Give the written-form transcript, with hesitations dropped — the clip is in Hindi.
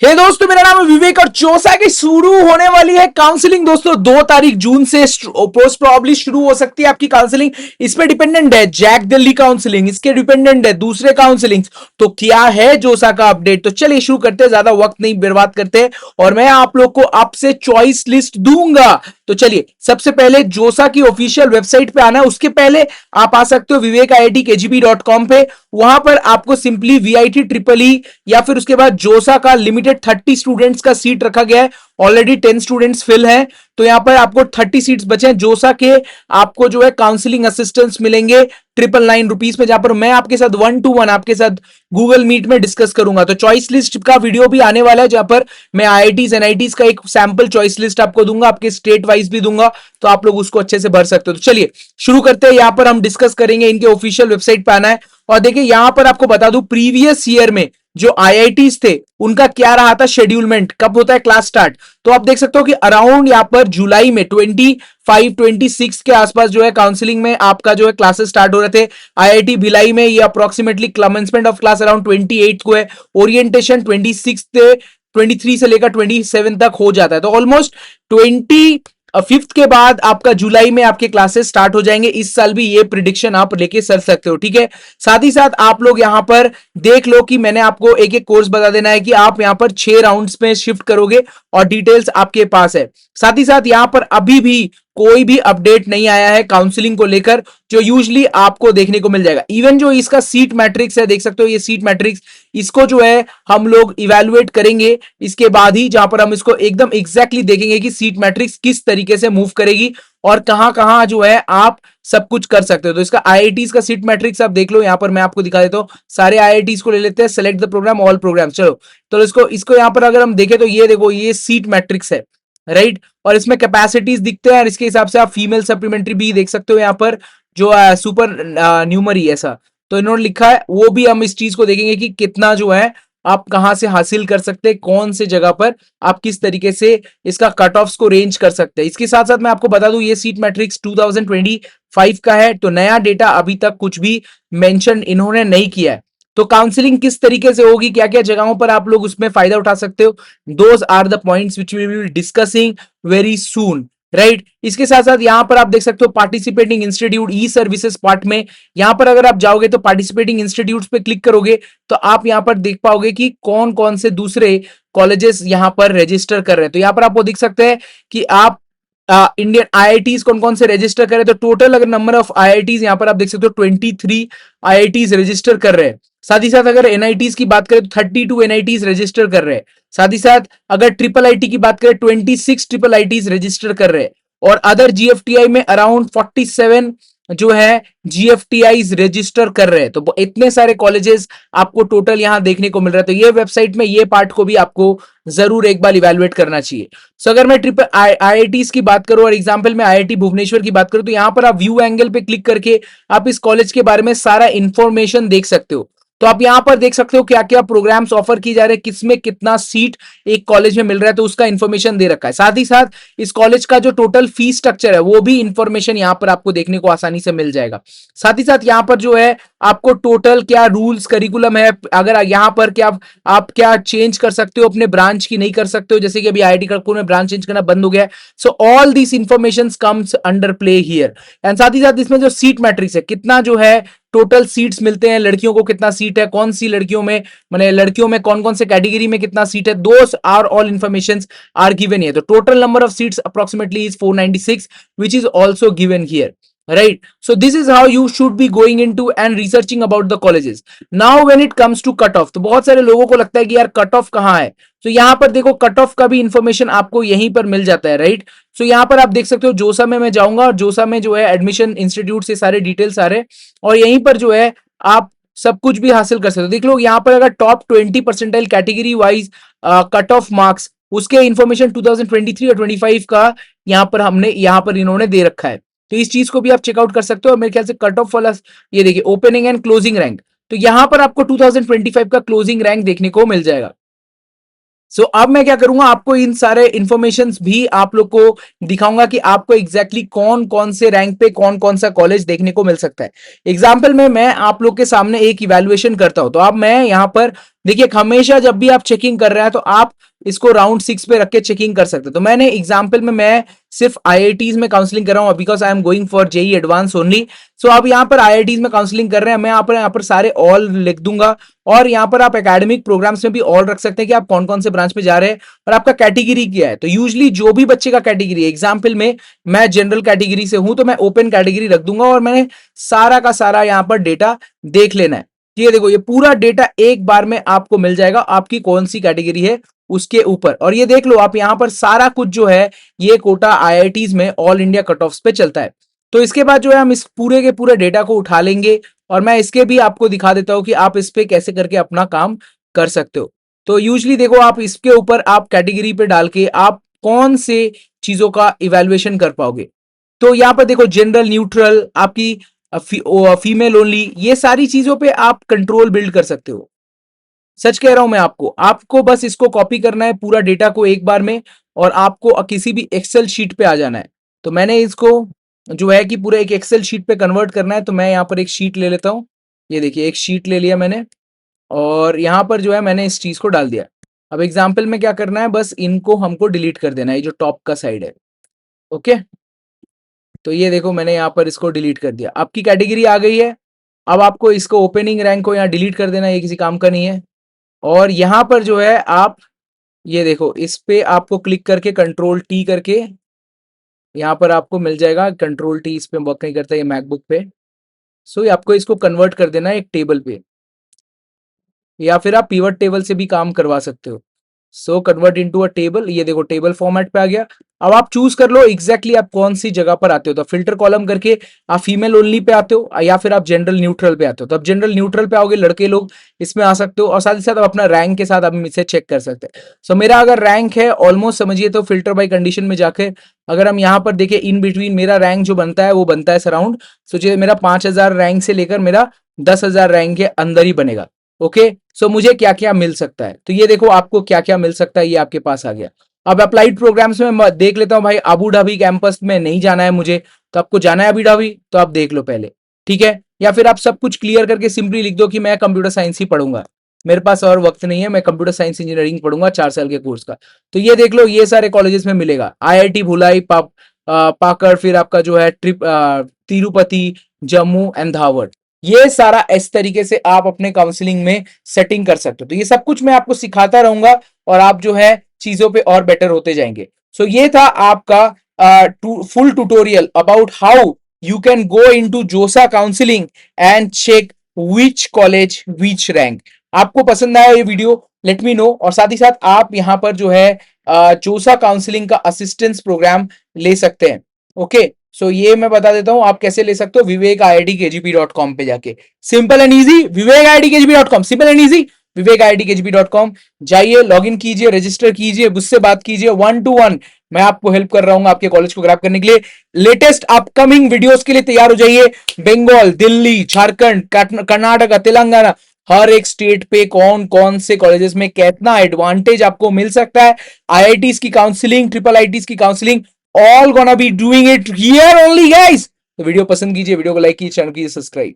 हे दोस्तों, मेरा नाम है विवेक और जोसा की शुरू होने वाली है काउंसलिंग। दोस्तों 2 तारीख जून से पोस्ट प्रॉब्ली शुरू हो सकती है आपकी काउंसलिंग। इस पे डिपेंडेंट है जैक दिल्ली काउंसलिंग, इसके डिपेंडेंट है दूसरे काउंसलिंग। तो क्या है जोसा का अपडेट, तो चलिए शुरू करते हैं, ज्यादा वक्त नहीं बर्बाद करते और मैं आप लोग को आपसे चॉइस लिस्ट दूंगा। तो चलिए सबसे पहले जोसा की ऑफिशियल वेबसाइट पे आना है। उसके पहले आप आ सकते हो vivek.iitkgp.com पे। वहां पर आपको सिंपली वीआईटी ट्रिपल ई या फिर उसके बाद जोसा का लिमिटेड 30 स्टूडेंट्स का सीट रखा गया है। ऑलरेडी 10 स्टूडेंट्स फिल हैं, तो यहां पर आपको 30 सीट्स बचे हैं जोसा के। आपको जो है काउंसलिंग असिस्टेंट्स मिलेंगे 999 रुपीज में, जहां पर मैं आपके साथ 1-to-1 आपके साथ गूगल मीट में डिस्कस करूंगा। तो चॉइस लिस्ट का वीडियो भी आने वाला है, जहां पर मैं आईआईटीज एनआईटीज का एक सैंपल चॉइस लिस्ट आपको दूंगा, आपके स्टेट वाइज भी दूंगा, तो आप लोग उसको अच्छे से भर सकते हो। तो चलिए शुरू करते हैं। यहां पर हम डिस्कस करेंगे, इनके ऑफिशियल वेबसाइट पे आना है और देखिए यहां पर आपको बता दूं प्रीवियस ईयर में जो आईआईटीज थे उनका क्या रहा था शेड्यूलमेंट, कब होता है क्लास स्टार्ट। तो आप देख सकते हो कि अराउंड यहां पर जुलाई में 25-26 के आसपास जो है काउंसलिंग में आपका जो है क्लासेस स्टार्ट हो रहे थे। आईआईटी भिलाई में ये approximately commencement of class around 28 को है, ओरिएंटेशन 23 से लेकर 27 तक हो जाता है। तो ऑलमोस्ट 25 के बाद आपका जुलाई में आपके क्लासेस स्टार्ट हो जाएंगे। इस साल भी ये प्रिडिक्शन आप लेके चल सकते हो, ठीक है। साथ ही साथ आप लोग यहां पर देख लो कि मैंने आपको एक एक कोर्स बता देना है कि आप यहां पर 6 राउंड्स में शिफ्ट करोगे और डिटेल्स आपके पास है। साथ ही साथ यहां पर अभी भी कोई भी अपडेट नहीं आया है काउंसलिंग को लेकर, जो यूजुअली आपको देखने को मिल जाएगा। इवन जो इसका सीट मैट्रिक्स है, देख सकते हो ये सीट मैट्रिक्स, इसको जो है हम लोग इवेलुएट करेंगे इसके बाद ही, जहां पर हम इसको एकदम एग्जैक्टली देखेंगे कि सीट मैट्रिक्स किस तरीके से मूव करेगी और कहां कहां जो है आप सब कुछ कर सकते हो। तो इसका आईआईटीज का सीट मैट्रिक्स आप देख लो, यहां पर मैं आपको दिखा देता हूं। सारे आईआईटीज को ले लेते हैं, select the program all programme. चलो तो इसको यहां पर अगर हम देखें तो ये देखो ये सीट मैट्रिक्स है, राइट। और इसमें कैपेसिटीज दिखते हैं और इसके हिसाब से आप फीमेल सप्लीमेंट्री भी देख सकते हो, यहाँ पर जो सुपर न्यूमरी ऐसा तो इन्होंने लिखा है, वो भी हम इस चीज को देखेंगे कि कितना जो है आप कहां से हासिल कर सकते हैं, कौन से जगह पर आप किस तरीके से इसका कट ऑफ्स को रेंज कर सकते हैं। इसके साथ साथ मैं आपको बता दूं ये सीट मैट्रिक्स 2025 का है, तो नया डेटा अभी तक कुछ भी मेंशन इन्होंने नहीं किया है। तो काउंसलिंग किस तरीके से होगी, क्या क्या जगहों पर आप लोग उसमें फायदा उठा सकते हो, those are the points which we will be discussing very soon, right. इसके साथ साथ यहां पर आप देख सकते हो participating institute e services part में, यहां पर अगर आप जाओगे तो पार्टिसिपेटिंग इंस्टीट्यूट पे क्लिक करोगे तो आप यहां पर देख पाओगे कि कौन कौन से दूसरे कॉलेजेस यहां पर रजिस्टर कर रहे हैं। तो यहां पर आपको दिख सकते हैं कि आप इंडियन आईआईटीज कौन कौन से रजिस्टर कर रहे हैं। तो टोटल अगर नंबर ऑफ आईआईटीज यहां पर आप देख सकते हो 23 आईआईटीज रजिस्टर कर रहे हैं। साथ ही साथ अगर एनआईटीज की बात करें तो 32 एनआईटीज रजिस्टर कर रहे हैं। साथ ही साथ अगर ट्रिपल आईटी की बात करें 26 ट्रिपल आईटीज रजिस्टर कर रहे हैं और अदर जीएफटीआई में अराउंड 47 जो है जीएफटीआई रजिस्टर कर रहे हैं। तो इतने सारे कॉलेजेस आपको टोटल यहां देखने को मिल रहा है। तो ये वेबसाइट में ये पार्ट को भी आपको जरूर एक बार इवेलुएट करना चाहिए। सो अगर मैं ट्रिपल आईआईटीज की बात करूं और एग्जांपल में आईआईटी भुवनेश्वर की बात करूं तो यहां पर आप व्यू एंगल पे क्लिक करके आप इस कॉलेज के बारे में सारा इंफॉर्मेशन देख सकते हो। तो आप यहां पर देख सकते हो क्या क्या प्रोग्राम्स ऑफर किए जा रहे हैं, किसमें कितना सीट एक कॉलेज में मिल रहा है, तो उसका इंफॉर्मेशन दे रखा है। साथ ही साथ इस कॉलेज का जो टोटल फी स्ट्रक्चर है वो भी इंफॉर्मेशन यहां पर आपको देखने को आसानी से मिल जाएगा। साथ ही साथ यहां पर जो है आपको टोटल क्या रूल्स करिकुलम है, अगर यहां पर क्या आप क्या चेंज कर सकते हो अपने ब्रांच की, नहीं कर सकते हो, जैसे कि अभी आईआईटी खड़गपुर में ब्रांच चेंज करना बंद हो गया है। So all this information comes under play here. And साथ ही साथ इसमें जो सीट मैट्रिक्स है, कितना जो है टोटल सीट्स मिलते हैं, लड़कियों को कितना सीट है, कौन सी लड़कियों में माने लड़कियों में कौन कौन से कैटेगरी में कितना सीट है, those are all information are given here. तो total number of seats approximately is 496 which is also given here, right? So this is how you should be going into and researching about the colleges. Now when it comes to cut off, तो बहुत सारे लोगों को लगता है कि यार कट ऑफ कहाँ है। तो यहां पर देखो कट ऑफ का भी इंफॉर्मेशन आपको यहीं पर मिल जाता है, राइट। सो यहां पर आप देख सकते हो जोसा में मैं जाऊंगा और जोसा में जो है एडमिशन इंस्टीट्यूट से सारे डिटेल्स आ रहे हैं और यहीं पर जो है आप सब कुछ भी हासिल कर सकते हो। देख लो यहां पर अगर top 20% category wise cut off marks, उसके इंफॉर्मेशन 2023 और 25 का यहां पर हमने यहां पर इन्होंने दे रखा है। तो इस चीज को भी आप चेकआउट कर सकते हो। और मेरे ख्याल से कट ऑफ वाला ये देखिए ओपनिंग एंड क्लोजिंग रैंक, तो यहां पर आपको 2025 का क्लोजिंग रैंक देखने को मिल जाएगा। सो अब मैं क्या करूंगा, आपको इन सारे इंफॉर्मेशंस भी आप लोग को दिखाऊंगा कि आपको एग्जैक्टली कौन कौन से रैंक पे कौन कौन सा कॉलेज देखने को मिल सकता है। एग्जाम्पल में मैं आप लोग के सामने एक इवैल्यूएशन करता हूं, तो अब मैं यहां पर देखिए, हमेशा जब भी आप चेकिंग कर रहे हैं तो आप इसको राउंड 6 पे रख के चेकिंग कर सकते हैं। तो मैंने एग्जाम्पल में मैं सिर्फ आईआईटीज में काउंसलिंग कर रहा हूं because I am going for JEE advance only. So अब यहाँ पर आईआईटीज में काउंसलिंग कर रहे हैं, मैं यहाँ पर सारे ऑल लिख दूंगा। और यहाँ पर आप एकेडमिक प्रोग्राम्स में भी ऑल रख सकते हैं कि आप कौन कौन से ब्रांच पे जा रहे हैं और आपका कैटेगरी क्या है। तो यूजली जो भी बच्चे का कैटेगरी है, एग्जाम्पल में मैं जनरल कैटेगरी से हूं तो मैं ओपन कैटेगरी रख दूंगा और मैंने सारा का सारा यहाँ पर डेटा देख लेना है। ये देखो, ये पूरा डेटा एक बार में आपको मिल जाएगा, आपकी कौन सी कैटेगरी है उसके ऊपर। और ये देख लो आप यहां पर सारा कुछ जो है ये कोटा आईआईटीज में ऑल इंडिया कट ऑफ पे चलता है। तो इसके बाद जो है हम इस पूरे के पूरे डेटा को उठा लेंगे और मैं इसके भी आपको दिखा देता हूं कि आप इस पे कैसे करके अपना काम कर सकते हो। तो यूजली देखो, आप इसके ऊपर आप कैटेगरी पे डाल के आप कौन से चीजों का इवेल्युएशन कर पाओगे। तो यहां पर देखो, जनरल, न्यूट्रल, आपकी फीमेल ओनली, ये सारी चीजों पे आप कंट्रोल बिल्ड कर सकते हो। सच कह रहा हूं मैं आपको, आपको बस इसको कॉपी करना है पूरा डेटा को एक बार में और आपको किसी भी एक्सेल शीट पे आ जाना है। तो मैंने इसको जो है कि पूरा एक एक्सेल शीट पे कन्वर्ट करना है, तो मैं यहां पर एक शीट ले लेता हूं। ये देखिए, एक शीट ले लिया मैंने और यहां पर जो है मैंने इस चीज को डाल दिया। अब एग्जाम्पल में क्या करना है, बस इनको हमको डिलीट कर देना है, ये जो टॉप का साइड है। ओके, तो ये देखो मैंने यहां पर इसको डिलीट कर दिया, आपकी कैटेगरी आ गई है। अब आपको इसको ओपनिंग रैंक को यहाँ डिलीट कर देना है, ये किसी काम का नहीं है। और यहां पर जो है आप ये देखो, इस पे आपको क्लिक करके कंट्रोल टी करके यहां पर आपको मिल जाएगा, कंट्रोल टी इस पे वर्क नहीं करता ये मैकबुक पे। सो आपको इसको कन्वर्ट कर देना है एक टेबल पे, या फिर आप पिवट टेबल से भी काम करवा सकते हो। So convert into a table, ये देखो टेबल फॉर्मेट पे आ गया। अब आप चूज कर लो एग्जैक्टली आप कौन सी जगह पर आते हो। तो फिल्टर कॉलम करके आप फीमेल ओनली पे आते हो या फिर आप जनरल न्यूट्रल पे आते हो। तो आप जनरल न्यूट्रल पे आओगे, लड़के लोग इसमें आ सकते हो और साथ ही साथ आप अपना रैंक के साथ आप इसे चेक कर सकते हैं। सो मेरा अगर रैंक है ऑलमोस्ट समझिए तो फिल्टर बाई कंडीशन में जाके अगर हम यहाँ पर देखें इन बिटवीन मेरा रैंक जो बनता है वो बनता है सराउंड, सोचिए मेरा 5000 रैंक से लेकर मेरा 10,000 रैंक के अंदर ही बनेगा। ओके, सो मुझे क्या क्या मिल सकता है, तो ये देखो आपको क्या क्या मिल सकता है, ये आपके पास आ गया। अब अप्लाइड प्रोग्राम्स में मैं देख लेता हूं, भाई अबू धाबी कैंपस में नहीं जाना है मुझे, तो आपको जाना है अबू धाबी, तो आप देख लो पहले, ठीक है। या फिर आप सब कुछ क्लियर करके सिंपली लिख दो कि मैं कंप्यूटर साइंस ही पढ़ूंगा, मेरे पास और वक्त नहीं है, मैं कंप्यूटर साइंस इंजीनियरिंग पढ़ूंगा 4 साल के कोर्स का। तो ये देख लो, ये सारे कॉलेजेस में मिलेगा, आईआईटी भुलाई, पाकड़, फिर आपका जो है तिरुपति, जम्मू एंड धावड़। ये सारा इस तरीके से आप अपने काउंसलिंग में सेटिंग कर सकते हो। तो ये सब कुछ मैं आपको सिखाता रहूंगा और आप जो है चीजों पे और बेटर होते जाएंगे। सो ये था आपका full tutorial about how you can go into JoSAA counselling and check which college which rank. आपको पसंद आया ये वीडियो, लेट मी नो। और साथ ही साथ आप यहां पर जो है जोसा काउंसलिंग का असिस्टेंस प्रोग्राम ले सकते हैं। ओके, सो ये मैं बता देता हूं आप कैसे ले सकते हो, vivekiitkgp.com पे जाके, simple and easy, vivekiitkgp.com, simple and easy, vivekiitkgp.com जाइए, लॉगिन कीजिए, रजिस्टर कीजिए, मुझसे बात कीजिए 1-to-1। मैं आपको हेल्प कर रहा हूं आपके कॉलेज को ग्रैब करने के लिए। लेटेस्ट अपकमिंग वीडियोस के लिए तैयार हो जाइए। बंगाल, दिल्ली, झारखंड, कर्नाटका, तेलंगाना, हर एक स्टेट पे कौन कौन से कॉलेजेस में कितना एडवांटेज आपको मिल सकता है, आईआईटीज की काउंसलिंग, ट्रिपल आईटीज की counselling, all gonna be doing it here only guys। तो वीडियो पसंद कीजिए, वीडियो को लाइक कीजिए, चैनल कीजिए सब्सक्राइब।